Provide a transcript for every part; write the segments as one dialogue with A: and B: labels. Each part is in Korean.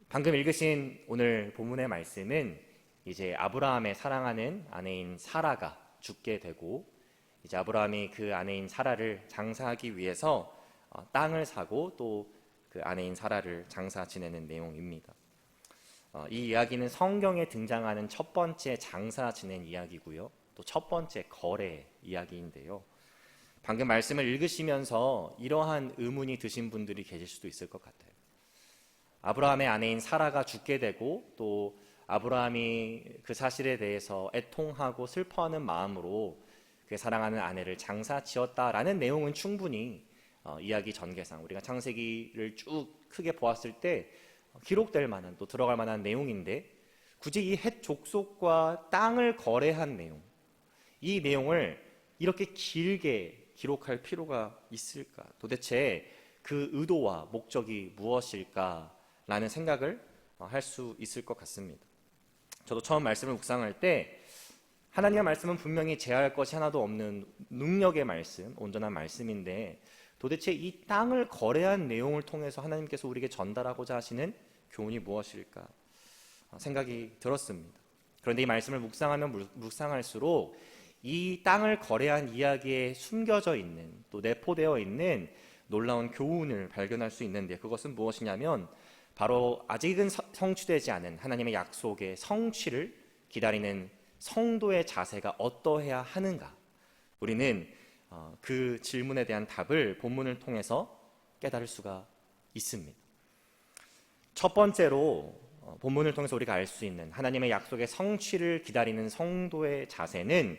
A: 방금 읽으신 오늘 본문의 말씀은 이제 아브라함의 사랑하는 아내인 사라가 죽게 되고 이제 아브라함이 그 아내인 사라를 장사하기 위해서 땅을 사고 또 그 아내인 사라를 장사 지내는 내용입니다. 이 이야기는 성경에 등장하는 첫 번째 장사 지낸 이야기고요. 또 첫 번째 거래 이야기인데요. 방금 말씀을 읽으시면서 이러한 의문이 드신 분들이 계실 수도 있을 것 같아요. 아브라함의 아내인 사라가 죽게 되고 또 아브라함이 그 사실에 대해서 애통하고 슬퍼하는 마음으로 그 사랑하는 아내를 장사 지었다라는 내용은 충분히 이야기 전개상 우리가 창세기를 쭉 크게 보았을 때 기록될 만한 또 들어갈 만한 내용인데 굳이 이 헷 족속과 땅을 거래한 내용, 이 내용을 이렇게 길게 기록할 필요가 있을까? 도대체 그 의도와 목적이 무엇일까라는 생각을 할 수 있을 것 같습니다. 저도 처음 말씀을 묵상할 때 하나님의 말씀은 분명히 제할 것이 하나도 없는 능력의 말씀, 온전한 말씀인데 도대체 이 땅을 거래한 내용을 통해서 하나님께서 우리에게 전달하고자 하시는 교훈이 무엇일까 생각이 들었습니다. 그런데 이 말씀을 묵상하면 묵상할수록 이 땅을 거래한 이야기에 숨겨져 있는 또 내포되어 있는 놀라운 교훈을 발견할 수 있는데 그것은 무엇이냐면 바로 아직은 성취되지 않은 하나님의 약속의 성취를 기다리는 성도의 자세가 어떠해야 하는가. 우리는 그 질문에 대한 답을 본문을 통해서 깨달을 수가 있습니다. 첫 번째로 본문을 통해서 우리가 알 수 있는 하나님의 약속의 성취를 기다리는 성도의 자세는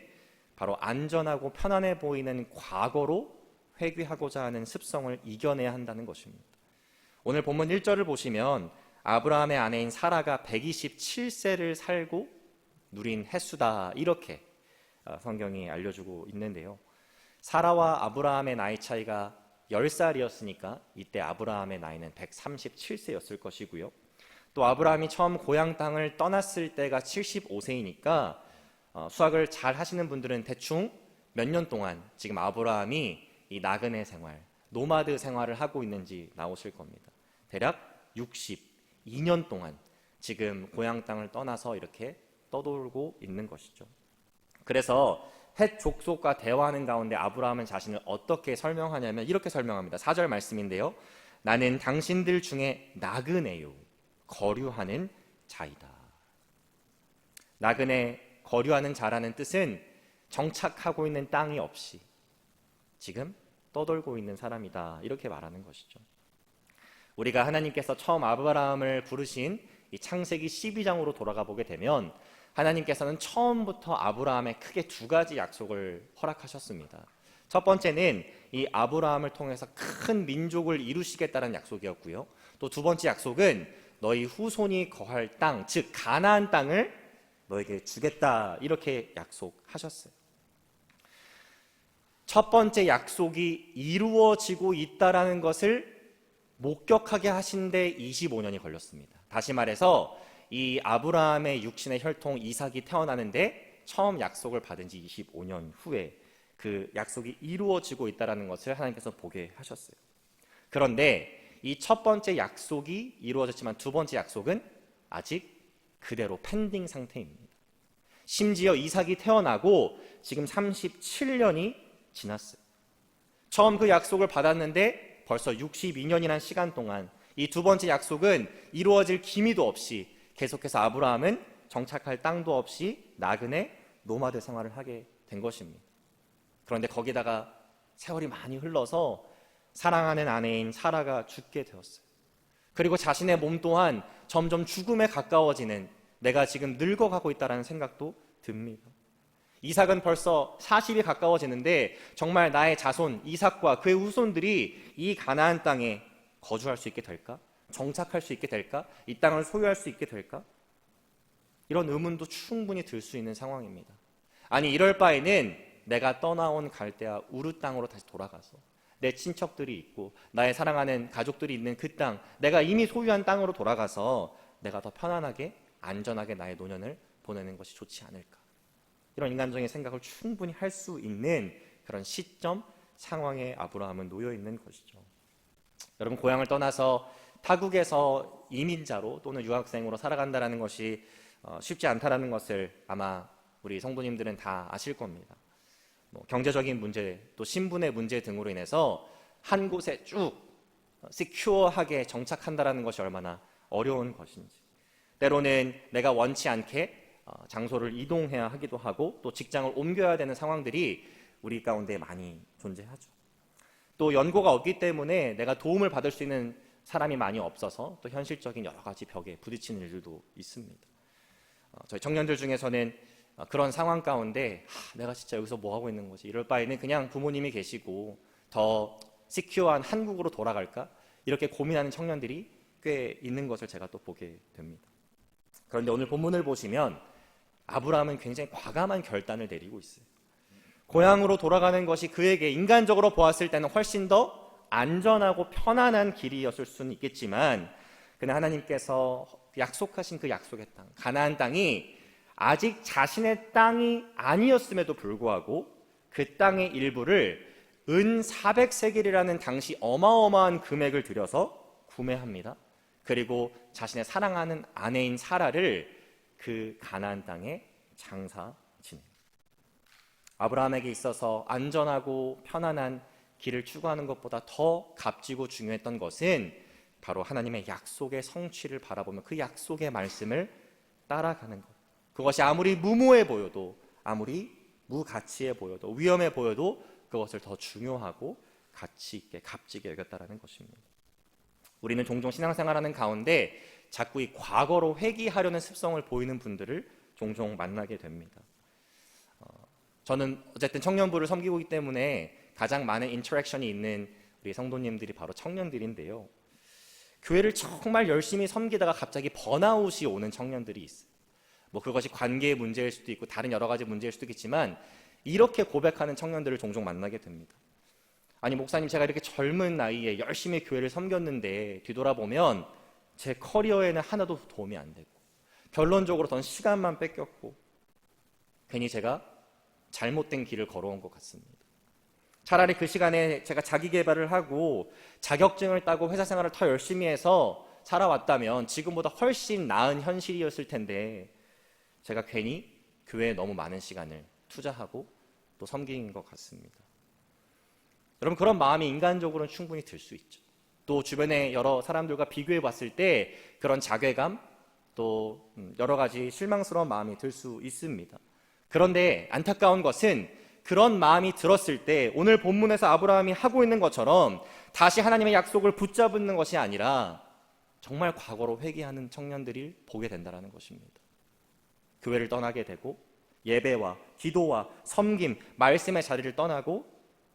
A: 바로 안전하고 편안해 보이는 과거로 회귀하고자 하는 습성을 이겨내야 한다는 것입니다. 오늘 본문 1절을 보시면 아브라함의 아내인 사라가 127세를 살고 누린 횟수다 이렇게 성경이 알려주고 있는데요. 사라와 아브라함의 나이 차이가 10살이었으니까 이때 아브라함의 나이는 137세였을 것이고요. 또 아브라함이 처음 고향 땅을 떠났을 때가 75세이니까 수학을 잘 하시는 분들은 대충 몇 년 동안 지금 아브라함이 이 나그네 생활, 노마드 생활을 하고 있는지 나오실 겁니다. 대략 62년 동안 지금 고향 땅을 떠나서 이렇게 떠돌고 있는 것이죠. 그래서 헷 족속과 대화하는 가운데 아브라함은 자신을 어떻게 설명하냐면 이렇게 설명합니다. 4절 말씀인데요. 나는 당신들 중에 나그네요, 거류하는 자이다. 나그네, 거류하는 자라는 뜻은 정착하고 있는 땅이 없이 지금 떠돌고 있는 사람이다 이렇게 말하는 것이죠. 우리가 하나님께서 처음 아브라함을 부르신 이 창세기 12장으로 돌아가 보게 되면 하나님께서는 처음부터 아브라함에 크게 두 가지 약속을 허락하셨습니다. 첫 번째는 이 아브라함을 통해서 큰 민족을 이루시겠다는 약속이었고요. 또 두 번째 약속은 너희 후손이 거할 땅, 즉 가나안 땅을 너에게 주겠다 이렇게 약속하셨어요. 첫 번째 약속이 이루어지고 있다라는 것을 목격하게 하신 데 25년이 걸렸습니다. 다시 말해서 이 아브라함의 육신의 혈통 이삭이 태어나는데 처음 약속을 받은 지 25년 후에 그 약속이 이루어지고 있다는 것을 하나님께서 보게 하셨어요. 그런데 이 첫 번째 약속이 이루어졌지만 두 번째 약속은 아직 그대로 펜딩 상태입니다. 심지어 이삭이 태어나고 지금 37년이 지났어요. 처음 그 약속을 받았는데 벌써 62년이라는 시간 동안 이 두 번째 약속은 이루어질 기미도 없이 계속해서 아브라함은 정착할 땅도 없이 나그네 노마드 생활을 하게 된 것입니다. 그런데 거기다가 세월이 많이 흘러서 사랑하는 아내인 사라가 죽게 되었어요. 그리고 자신의 몸 또한 점점 죽음에 가까워지는 내가 지금 늙어가고 있다는 생각도 듭니다. 이삭은 벌써 40이 가까워지는데 정말 나의 자손 이삭과 그의 후손들이 이 가나안 땅에 거주할 수 있게 될까? 정착할 수 있게 될까? 이 땅을 소유할 수 있게 될까? 이런 의문도 충분히 들 수 있는 상황입니다. 아니 이럴 바에는 내가 떠나온 갈대아 우르 땅으로 다시 돌아가서 내 친척들이 있고 나의 사랑하는 가족들이 있는 그 땅, 내가 이미 소유한 땅으로 돌아가서 내가 더 편안하게 안전하게 나의 노년을 보내는 것이 좋지 않을까? 이런 인간적인 생각을 충분히 할 수 있는 그런 시점, 상황에 아브라함은 놓여 있는 것이죠. 여러분 고향을 떠나서 타국에서 이민자로 또는 유학생으로 살아간다는 것이 쉽지 않다라는 것을 아마 우리 성도님들은 다 아실 겁니다. 경제적인 문제, 또 신분의 문제 등으로 인해서 한 곳에 쭉 시큐어하게 정착한다는 것이 얼마나 어려운 것인지, 때로는 내가 원치 않게 장소를 이동해야 하기도 하고 또 직장을 옮겨야 되는 상황들이 우리 가운데 많이 존재하죠. 또 연고가 없기 때문에 내가 도움을 받을 수 있는 사람이 많이 없어서 또 현실적인 여러 가지 벽에 부딪히는 일들도 있습니다. 저희 청년들 중에서는 그런 상황 가운데 내가 진짜 여기서 뭐 하고 있는 거지? 이럴 바에는 그냥 부모님이 계시고 더 시큐어한 한국으로 돌아갈까? 이렇게 고민하는 청년들이 꽤 있는 것을 제가 또 보게 됩니다. 그런데 오늘 본문을 보시면 아브라함은 굉장히 과감한 결단을 내리고 있어요. 고향으로 돌아가는 것이 그에게 인간적으로 보았을 때는 훨씬 더 안전하고 편안한 길이었을 수는 있겠지만, 그는 하나님께서 약속하신 그 약속의 땅, 가나안 땅이 아직 자신의 땅이 아니었음에도 불구하고 그 땅의 일부를 은 400세겔이라는 당시 어마어마한 금액을 들여서 구매합니다. 그리고 자신의 사랑하는 아내인 사라를 그 가나안 땅에 장사 지냅니다. 아브라함에게 있어서 안전하고 편안한 길을 추구하는 것보다 더 값지고 중요했던 것은 바로 하나님의 약속의 성취를 바라보며 그 약속의 말씀을 따라가는 것. 그것이 아무리 무모해 보여도, 아무리 무가치해 보여도, 위험해 보여도 그것을 더 중요하고 가치 있게 값지게 여겼다라는 것입니다. 우리는 종종 신앙생활하는 가운데 자꾸 이 과거로 회귀하려는 습성을 보이는 분들을 종종 만나게 됩니다. 저는 어쨌든 청년부를 섬기고 있기 때문에 가장 많은 인터랙션이 있는 우리 성도님들이 바로 청년들인데요. 교회를 정말 열심히 섬기다가 갑자기 번아웃이 오는 청년들이 있어요. 그것이 관계의 문제일 수도 있고 다른 여러 가지 문제일 수도 있겠지만 이렇게 고백하는 청년들을 종종 만나게 됩니다. 아니 목사님, 제가 이렇게 젊은 나이에 열심히 교회를 섬겼는데 뒤돌아보면 제 커리어에는 하나도 도움이 안 되고 결론적으로 전 시간만 뺏겼고 괜히 제가 잘못된 길을 걸어온 것 같습니다. 차라리 그 시간에 제가 자기 개발을 하고 자격증을 따고 회사 생활을 더 열심히 해서 살아왔다면 지금보다 훨씬 나은 현실이었을 텐데 제가 괜히 교회에 너무 많은 시간을 투자하고 또 섬긴 것 같습니다. 여러분, 그런 마음이 인간적으로는 충분히 들 수 있죠. 또 주변의 여러 사람들과 비교해 봤을 때 그런 자괴감, 또 여러 가지 실망스러운 마음이 들 수 있습니다. 그런데 안타까운 것은 그런 마음이 들었을 때 오늘 본문에서 아브라함이 하고 있는 것처럼 다시 하나님의 약속을 붙잡는 것이 아니라 정말 과거로 회귀하는 청년들을 보게 된다는 것입니다. 교회를 떠나게 되고 예배와 기도와 섬김, 말씀의 자리를 떠나고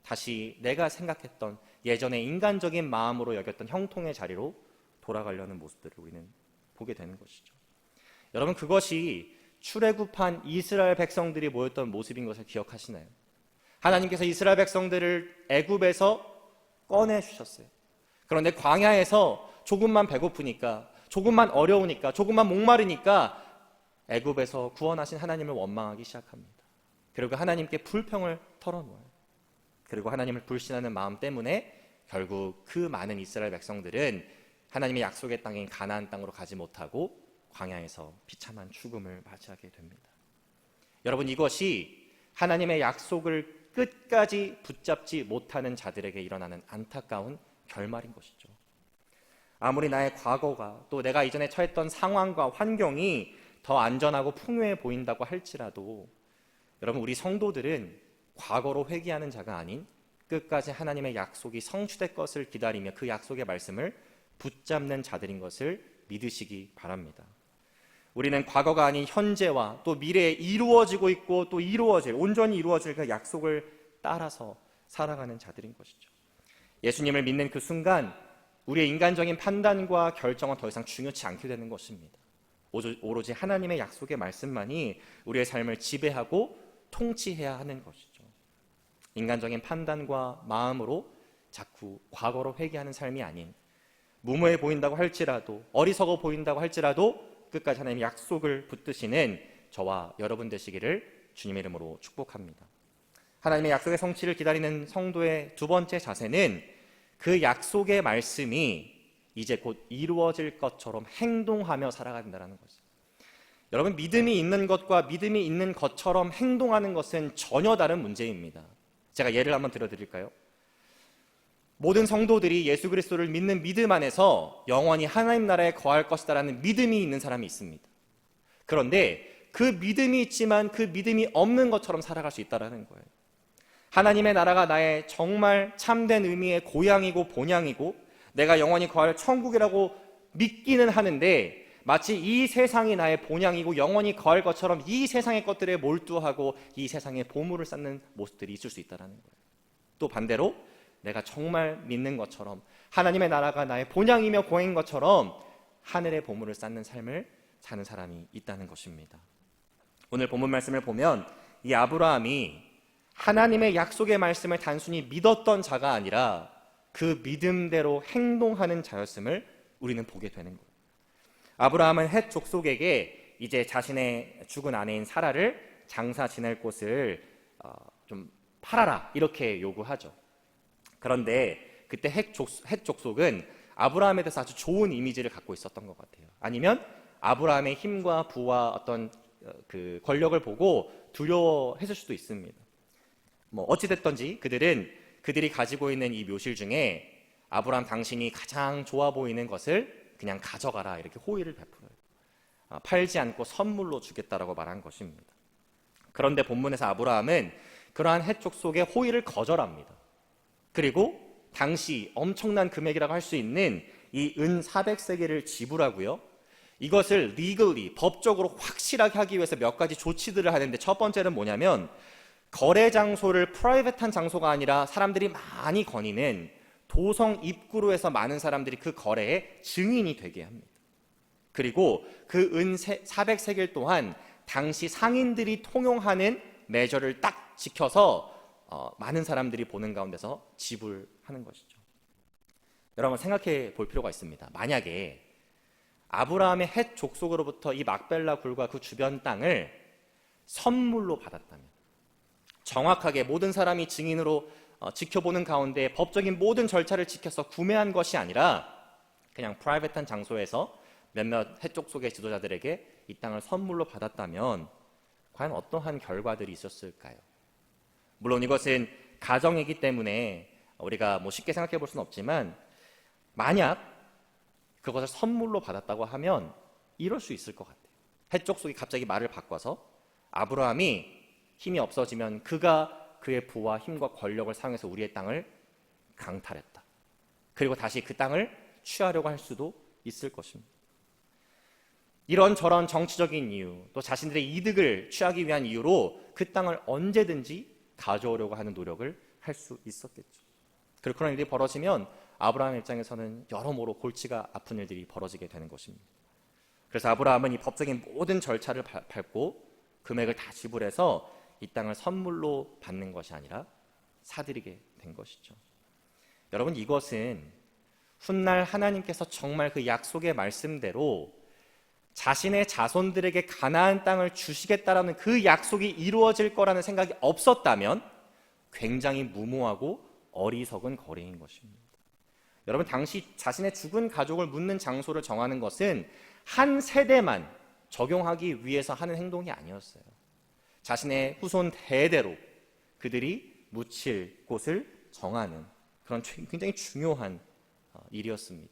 A: 다시 내가 생각했던 예전의 인간적인 마음으로 여겼던 형통의 자리로 돌아가려는 모습들을 우리는 보게 되는 것이죠. 여러분, 그것이 출애굽한 이스라엘 백성들이 모였던 모습인 것을 기억하시나요? 하나님께서 이스라엘 백성들을 애굽에서 꺼내주셨어요. 그런데 광야에서 조금만 배고프니까, 조금만 어려우니까, 조금만 목마르니까 애굽에서 구원하신 하나님을 원망하기 시작합니다. 그리고 하나님께 불평을 털어놓아요. 그리고 하나님을 불신하는 마음 때문에 결국 그 많은 이스라엘 백성들은 하나님의 약속의 땅인 가나안 땅으로 가지 못하고 광야에서 비참한 죽음을 맞이하게 됩니다. 여러분, 이것이 하나님의 약속을 끝까지 붙잡지 못하는 자들에게 일어나는 안타까운 결말인 것이죠. 아무리 나의 과거가 또 내가 이전에 처했던 상황과 환경이 더 안전하고 풍요해 보인다고 할지라도 여러분, 우리 성도들은 과거로 회귀하는 자가 아닌 끝까지 하나님의 약속이 성취될 것을 기다리며 그 약속의 말씀을 붙잡는 자들인 것을 믿으시기 바랍니다. 우리는 과거가 아닌 현재와 또 미래에 이루어지고 있고 또 온전히 이루어질 그 약속을 따라서 살아가는 자들인 것이죠. 예수님을 믿는 그 순간 우리의 인간적인 판단과 결정은 더 이상 중요치 않게 되는 것입니다. 오로지 하나님의 약속의 말씀만이 우리의 삶을 지배하고 통치해야 하는 것이죠. 인간적인 판단과 마음으로 자꾸 과거로 회귀하는 삶이 아닌 무모해 보인다고 할지라도 어리석어 보인다고 할지라도 끝까지 하나님의 약속을 붙드시는 저와 여러분 되시기를 주님의 이름으로 축복합니다. 하나님의 약속의 성취를 기다리는 성도의 두 번째 자세는 그 약속의 말씀이 이제 곧 이루어질 것처럼 행동하며 살아간다는 거죠. 여러분, 믿음이 있는 것과 믿음이 있는 것처럼 행동하는 것은 전혀 다른 문제입니다. 제가 예를 한번 들어드릴까요? 모든 성도들이 예수 그리스도를 믿는 믿음 안에서 영원히 하나님 나라에 거할 것이다라는 믿음이 있는 사람이 있습니다. 그런데 그 믿음이 있지만 그 믿음이 없는 것처럼 살아갈 수 있다는 거예요. 하나님의 나라가 나의 정말 참된 의미의 고향이고 본향이고 내가 영원히 거할 천국이라고 믿기는 하는데 마치 이 세상이 나의 본향이고 영원히 거할 것처럼 이 세상의 것들에 몰두하고 이 세상의 보물을 쌓는 모습들이 있을 수 있다는 거예요. 또 반대로 내가 정말 믿는 것처럼 하나님의 나라가 나의 본향이며 고향인 것처럼 하늘의 보물을 쌓는 삶을 사는 사람이 있다는 것입니다. 오늘 본문 말씀을 보면 이 아브라함이 하나님의 약속의 말씀을 단순히 믿었던 자가 아니라 그 믿음대로 행동하는 자였음을 우리는 보게 되는 거예요. 아브라함은 헷 족속에게 이제 자신의 죽은 아내인 사라를 장사 지낼 곳을 좀 팔아라 이렇게 요구하죠. 그런데 그때 헷 족속은 아브라함에 대해서 아주 좋은 이미지를 갖고 있었던 것 같아요. 아니면 아브라함의 힘과 부와 어떤 그 권력을 보고 두려워했을 수도 있습니다. 어찌됐든지 그들이 가지고 있는 이 묘실 중에 아브라함 당신이 가장 좋아 보이는 것을 그냥 가져가라 이렇게 호의를 베풀어요. 팔지 않고 선물로 주겠다라고 말한 것입니다. 그런데 본문에서 아브라함은 그러한 헷 족속의 호의를 거절합니다. 그리고 당시 엄청난 금액이라고 할 수 있는 이 은 400세겔을 지불하고요. 이것을 legally, 법적으로 확실하게 하기 위해서 몇 가지 조치들을 하는데 첫 번째는 뭐냐면 거래 장소를 프라이빗한 장소가 아니라 사람들이 많이 거니는 도성 입구로 해서 많은 사람들이 그 거래에 증인이 되게 합니다. 그리고 그 은 400세겔 또한 당시 상인들이 통용하는 매저를 딱 지켜서 많은 사람들이 보는 가운데서 지불하는 것이죠. 여러분 생각해 볼 필요가 있습니다. 만약에 아브라함의 헷 족속으로부터 이 막벨라 굴과 그 주변 땅을 선물로 받았다면 정확하게 모든 사람이 증인으로 지켜보는 가운데 법적인 모든 절차를 지켜서 구매한 것이 아니라 그냥 프라이빗한 장소에서 몇몇 헷 족속의 지도자들에게 이 땅을 선물로 받았다면 과연 어떠한 결과들이 있었을까요? 물론 이것은 가정이기 때문에 우리가 쉽게 생각해 볼 수는 없지만 만약 그것을 선물로 받았다고 하면 이럴 수 있을 것 같아요. 헷 족속이 갑자기 말을 바꿔서 아브라함이 힘이 없어지면 그가 그의 부와 힘과 권력을 사용해서 우리의 땅을 강탈했다. 그리고 다시 그 땅을 취하려고 할 수도 있을 것입니다. 이런저런 정치적인 이유, 또 자신들의 이득을 취하기 위한 이유로 그 땅을 언제든지 가져오려고 하는 노력을 할 수 있었겠죠. 그리고 그런 일이 벌어지면 아브라함 입장에서는 여러모로 골치가 아픈 일들이 벌어지게 되는 것입니다. 그래서 아브라함은 이 법적인 모든 절차를 밟고 금액을 다 지불해서 이 땅을 선물로 받는 것이 아니라 사들이게 된 것이죠. 여러분 이것은 훗날 하나님께서 정말 그 약속의 말씀대로 자신의 자손들에게 가나안 땅을 주시겠다라는 그 약속이 이루어질 거라는 생각이 없었다면 굉장히 무모하고 어리석은 거래인 것입니다. 여러분 당시 자신의 죽은 가족을 묻는 장소를 정하는 것은 한 세대만 적용하기 위해서 하는 행동이 아니었어요. 자신의 후손 대대로 그들이 묻힐 곳을 정하는 그런 굉장히 중요한 일이었습니다.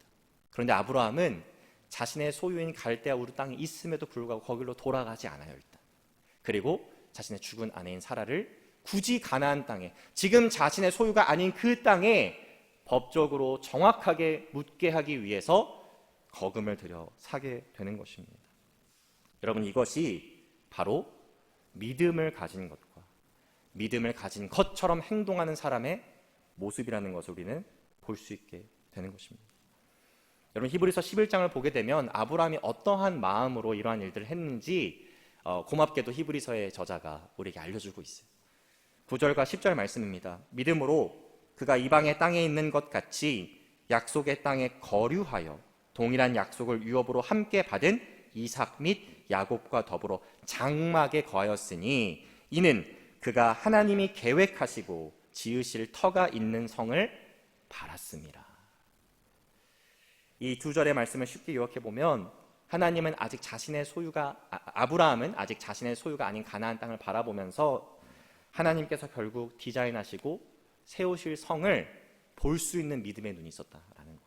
A: 그런데 아브라함은 자신의 소유인 갈대아 우르 땅이 있음에도 불구하고 거기로 돌아가지 않아요. 일단. 그리고 자신의 죽은 아내인 사라를 굳이 가나안 땅에 지금 자신의 소유가 아닌 그 땅에 법적으로 정확하게 묻게 하기 위해서 거금을 들여 사게 되는 것입니다. 여러분 이것이 바로 믿음을 가진 것과 믿음을 가진 것처럼 행동하는 사람의 모습이라는 것을 우리는 볼 수 있게 되는 것입니다. 여러분 히브리서 11장을 보게 되면 아브라함이 어떠한 마음으로 이러한 일들을 했는지 고맙게도 히브리서의 저자가 우리에게 알려주고 있어요. 9절과 10절 말씀입니다. 믿음으로 그가 이방의 땅에 있는 것 같이 약속의 땅에 거류하여 동일한 약속을 유업으로 함께 받은 이삭 및 야곱과 더불어 장막에 거하였으니 이는 그가 하나님이 계획하시고 지으실 터가 있는 성을 바랐습니다. 이 두 절의 말씀을 쉽게 요약해 보면 하나님은 아직 아브라함은 아직 자신의 소유가 아닌 가나안 땅을 바라보면서 하나님께서 결국 디자인하시고 세우실 성을 볼 수 있는 믿음의 눈이 있었다라는 거예요.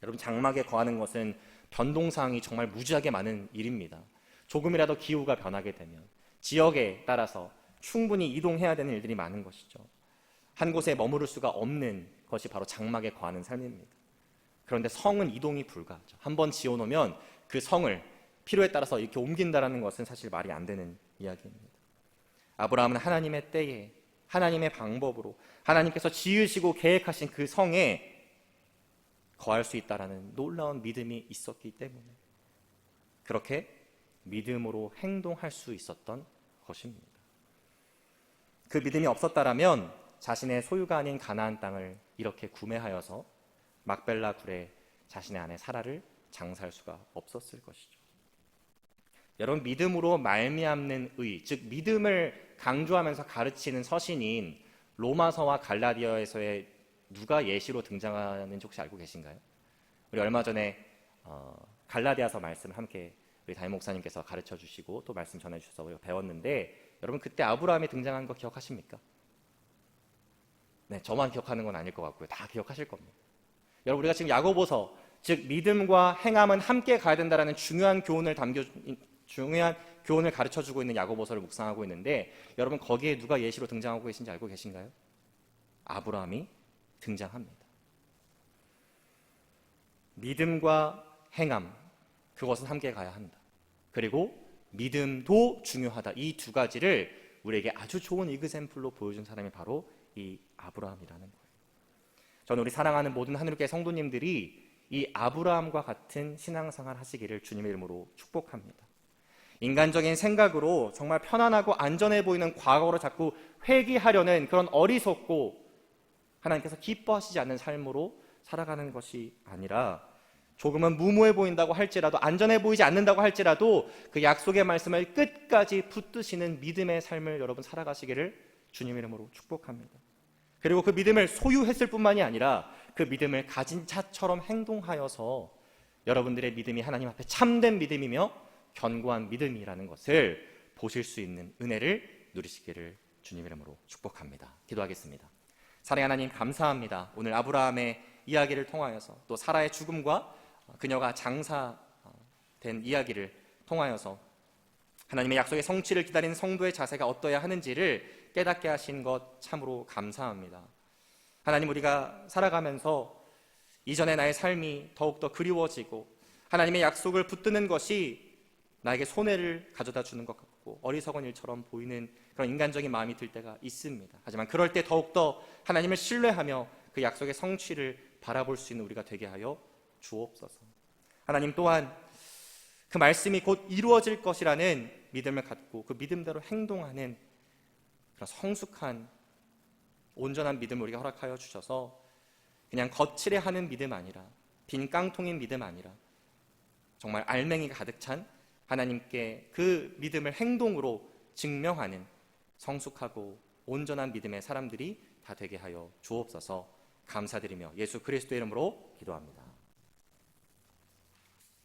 A: 여러분, 장막에 거하는 것은 변동사항이 정말 무지하게 많은 일입니다. 조금이라도 기후가 변하게 되면 지역에 따라서 충분히 이동해야 되는 일들이 많은 것이죠. 한 곳에 머무를 수가 없는 것이 바로 장막에 거하는 삶입니다. 그런데 성은 이동이 불가하죠. 한번 지어놓으면 그 성을 필요에 따라서 이렇게 옮긴다는 것은 사실 말이 안 되는 이야기입니다. 아브라함은 하나님의 때에 하나님의 방법으로 하나님께서 지으시고 계획하신 그 성에 거할 수 있다는 놀라운 믿음이 있었기 때문에 그렇게 믿음으로 행동할 수 있었던 것입니다. 그 믿음이 없었다라면 자신의 소유가 아닌 가나안 땅을 이렇게 구매하여서 막벨라 굴에 자신의 아내 사라를 장사할 수가 없었을 것이죠. 여러분, 믿음으로 말미암는 의, 즉 믿음을 강조하면서 가르치는 서신인 로마서와 갈라디아에서의 누가 예시로 등장하는지 혹시 알고 계신가요? 우리 얼마 전에 갈라디아서 말씀을 함께 우리 담임 목사님께서 가르쳐 주시고 또 말씀 전해 주셔서 우리가 배웠는데, 여러분 그때 아브라함이 등장한 거 기억하십니까? 네, 저만 기억하는 건 아닐 것 같고요. 다 기억하실 겁니다. 여러분, 우리가 지금 야고보서, 즉 믿음과 행함은 함께 가야 된다라는 중요한 교훈을 가르쳐주고 있는 야고보서를 묵상하고 있는데, 여러분 거기에 누가 예시로 등장하고 계신지 알고 계신가요? 아브라함이 등장합니다. 믿음과 행함, 그것은 함께 가야 한다. 그리고 믿음도 중요하다. 이 두 가지를 우리에게 아주 좋은 이그샘플로 보여준 사람이 바로 이 아브라함이라는 거예요. 저는 우리 사랑하는 모든 하늘교회 성도님들이 이 아브라함과 같은 신앙생활 하시기를 주님의 이름으로 축복합니다. 인간적인 생각으로 정말 편안하고 안전해 보이는 과거로 자꾸 회귀하려는 그런 어리석고 하나님께서 기뻐하시지 않는 삶으로 살아가는 것이 아니라, 조금은 무모해 보인다고 할지라도, 안전해 보이지 않는다고 할지라도 그 약속의 말씀을 끝까지 붙드시는 믿음의 삶을 여러분 살아가시기를 주님의 이름으로 축복합니다. 그리고 그 믿음을 소유했을 뿐만이 아니라 그 믿음을 가진 자처럼 행동하여서 여러분들의 믿음이 하나님 앞에 참된 믿음이며 견고한 믿음이라는 것을 보실 수 있는 은혜를 누리시기를 주님의 이름으로 축복합니다. 기도하겠습니다. 사랑의 하나님, 감사합니다. 오늘 아브라함의 이야기를 통하여서 또 사라의 죽음과 그녀가 장사된 이야기를 통하여서 하나님의 약속의 성취를 기다리는 성도의 자세가 어떠해야 하는지를 깨닫게 하신 것 참으로 감사합니다. 하나님, 우리가 살아가면서 이전의 나의 삶이 더욱더 그리워지고 하나님의 약속을 붙드는 것이 나에게 손해를 가져다 주는 것 같고 어리석은 일처럼 보이는 그런 인간적인 마음이 들 때가 있습니다. 하지만 그럴 때 더욱더 하나님을 신뢰하며 그 약속의 성취를 바라볼 수 있는 우리가 되게 하여 주옵소서. 하나님 또한 그 말씀이 곧 이루어질 것이라는 믿음을 갖고 그 믿음대로 행동하는 그런 성숙한 온전한 믿음을 우리가 허락하여 주셔서 그냥 거칠해 하는 믿음 아니라, 빈 깡통인 믿음 아니라 정말 알맹이가 가득 찬 하나님께 그 믿음을 행동으로 증명하는 성숙하고 온전한 믿음의 사람들이 다 되게 하여 주옵소서. 감사드리며 예수 그리스도의 이름으로 기도합니다.